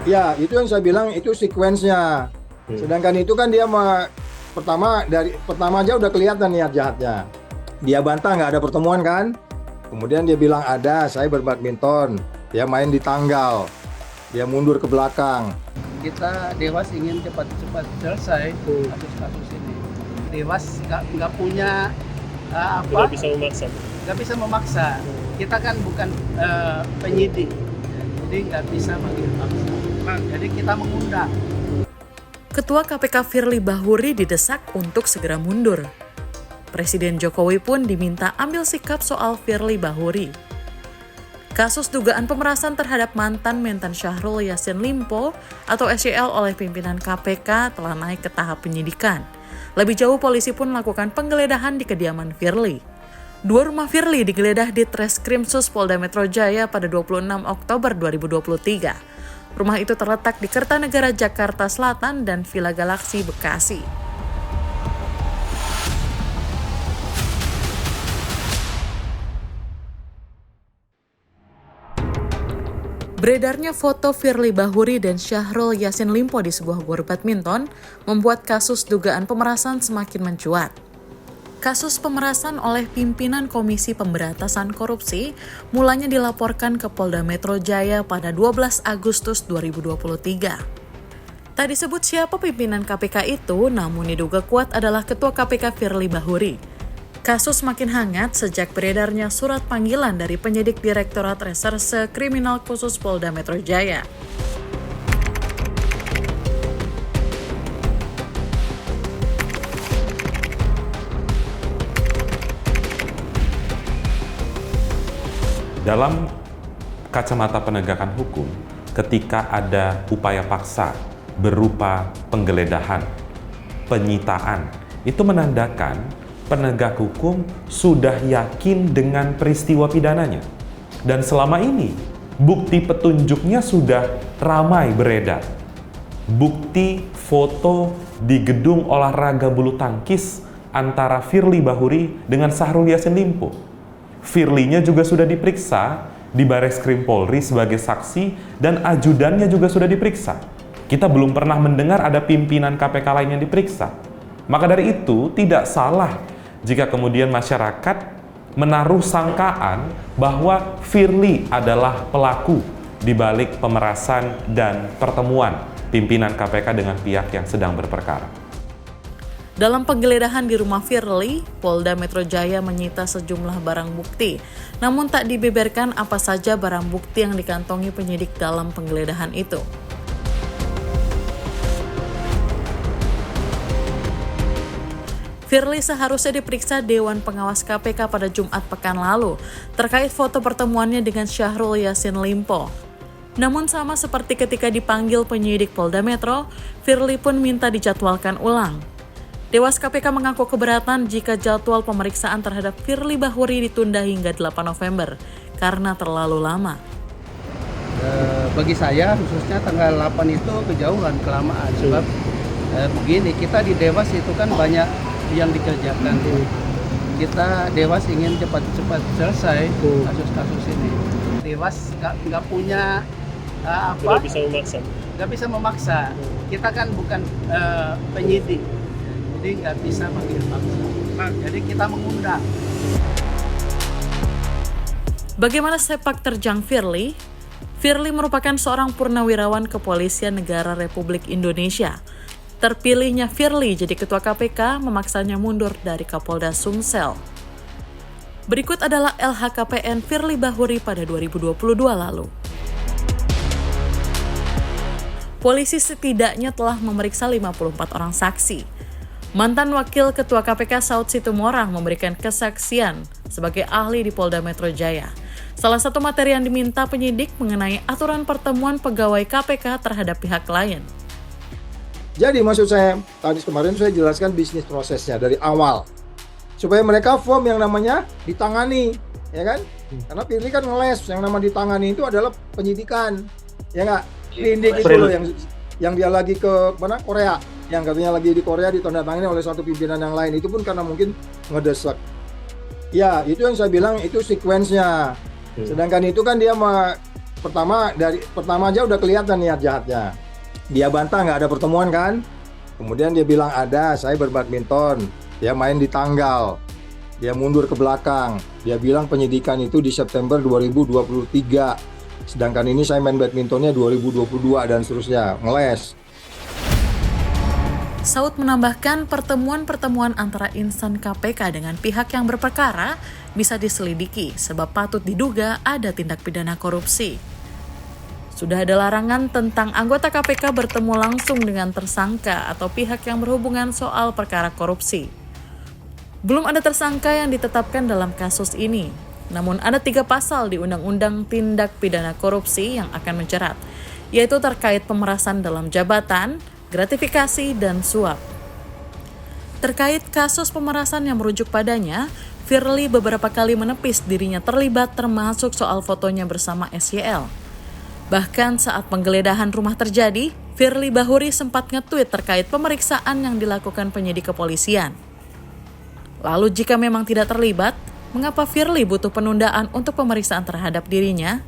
Ya, itu yang saya bilang itu sequence-nya. Sedangkan itu kan dia pertama aja udah kelihatan niat jahatnya. Dia bantah nggak ada pertemuan kan. Kemudian dia bilang ada, saya berbadminton. Dia main di tanggal. Dia mundur ke belakang. Kita Dewas ingin cepat-cepat selesai kasus-kasus ini. Dewas nggak punya Tidak bisa memaksa. nggak bisa memaksa. Kita kan bukan penyidik, jadi nggak bisa manggil paksa. Jadi kita mengundang. Ketua KPK Firly Bahuri didesak untuk segera mundur. Presiden Jokowi pun diminta ambil sikap soal Firly Bahuri. Kasus dugaan pemerasan terhadap mantan Mentan Syahrul Yassin Limpo atau SYL oleh pimpinan KPK telah naik ke tahap penyidikan. Lebih jauh, polisi pun melakukan penggeledahan di kediaman Firly. 2 rumah Firly digeledah di Treskrimsus Polda Metro Jaya pada 26 Oktober 2023. Rumah itu terletak di Kertanegara, Jakarta Selatan dan Villa Galaxy, Bekasi. Beredarnya foto Firly Bahuri dan Syahrul Yassin Limpo di sebuah gor badminton membuat kasus dugaan pemerasan semakin mencuat. Kasus pemerasan oleh pimpinan Komisi Pemberantasan Korupsi mulanya dilaporkan ke Polda Metro Jaya pada 12 Agustus 2023. Tak disebut siapa pimpinan KPK itu, namun diduga kuat adalah Ketua KPK Firly Bahuri. Kasus makin hangat sejak beredarnya surat panggilan dari penyidik Direktorat Reserse Kriminal Khusus Polda Metro Jaya. Dalam kacamata penegakan hukum, ketika ada upaya paksa berupa penggeledahan, penyitaan, itu menandakan penegak hukum sudah yakin dengan peristiwa pidananya. Dan selama ini, bukti petunjuknya sudah ramai beredar. Bukti foto di gedung olahraga bulu tangkis antara Firly Bahuri dengan Syahrul Yassin Limpo. Firly-nya juga sudah diperiksa di Bareskrim Polri sebagai saksi dan ajudannya juga sudah diperiksa. Kita belum pernah mendengar ada pimpinan KPK lain yang diperiksa. Maka dari itu tidak salah jika kemudian masyarakat menaruh sangkaan bahwa Firly adalah pelaku di balik pemerasan dan pertemuan pimpinan KPK dengan pihak yang sedang berperkara. Dalam penggeledahan di rumah Firly, Polda Metro Jaya menyita sejumlah barang bukti. Namun tak dibeberkan apa saja barang bukti yang dikantongi penyidik dalam penggeledahan itu. Firly seharusnya diperiksa Dewan Pengawas KPK pada Jumat pekan lalu terkait foto pertemuannya dengan Syahrul Yassin Limpo. Namun sama seperti ketika dipanggil penyidik Polda Metro, Firly pun minta dijadwalkan ulang. Dewas KPK mengaku keberatan jika jadwal pemeriksaan terhadap Firly Bahuri ditunda hingga 8 November karena terlalu lama. Bagi saya khususnya tanggal 8 itu kejauhan, kelamaan. Sebab begini, kita di Dewas itu kan banyak yang dikerjakan. Kita Dewas ingin cepat-cepat selesai kasus-kasus ini. Dewas nggak punya nggak bisa memaksa. Kita kan bukan penyidik, jadi nggak bisa manggil paksa. Jadi kita mengundang. Bagaimana sepak terjang Firly? Firly merupakan seorang purnawirawan kepolisian negara Republik Indonesia. Terpilihnya Firly jadi ketua KPK memaksanya mundur dari Kapolda Sumsel. Berikut adalah LHKPN Firly Bahuri pada 2022 lalu. Polisi setidaknya telah memeriksa 54 orang saksi. Mantan Wakil Ketua KPK Saud Situmorang memberikan kesaksian sebagai ahli di Polda Metro Jaya. Salah satu materi yang diminta penyidik mengenai aturan pertemuan pegawai KPK terhadap pihak lain. Jadi maksud saya, tadi kemarin saya jelaskan bisnis prosesnya dari awal. Supaya mereka form yang namanya ditangani, ya kan? Karena Firly kan ngeles, yang nama ditangani itu adalah penyidikan. Ya nggak? Lindik itu loh yang dia lagi ke mana? Korea. Yang katanya lagi di Korea ditandatangani oleh satu pimpinan yang lain. Itu pun karena mungkin ngedesak. Ya, itu yang saya bilang itu sequence-nya. Sedangkan itu kan dia pertama aja udah kelihatan niat jahatnya. Dia bantah nggak ada pertemuan kan. Kemudian dia bilang ada, saya berbadminton. Dia main di tanggal. Dia mundur ke belakang. Dia bilang penyidikan itu di September 2023. Sedangkan ini saya main badmintonnya 2022 dan seterusnya. Ngeles. Saud menambahkan pertemuan-pertemuan antara insan KPK dengan pihak yang berperkara bisa diselidiki sebab patut diduga ada tindak pidana korupsi. Sudah ada larangan tentang anggota KPK bertemu langsung dengan tersangka atau pihak yang berhubungan soal perkara korupsi. Belum ada tersangka yang ditetapkan dalam kasus ini, namun ada 3 pasal di Undang-Undang Tindak Pidana Korupsi yang akan menjerat, yaitu terkait pemerasan dalam jabatan, gratifikasi, dan suap. Terkait kasus pemerasan yang merujuk padanya, Firly beberapa kali menepis dirinya terlibat termasuk soal fotonya bersama SYL. Bahkan saat penggeledahan rumah terjadi, Firly Bahuri sempat nge-tweet terkait pemeriksaan yang dilakukan penyidik kepolisian. Lalu jika memang tidak terlibat, mengapa Firly butuh penundaan untuk pemeriksaan terhadap dirinya?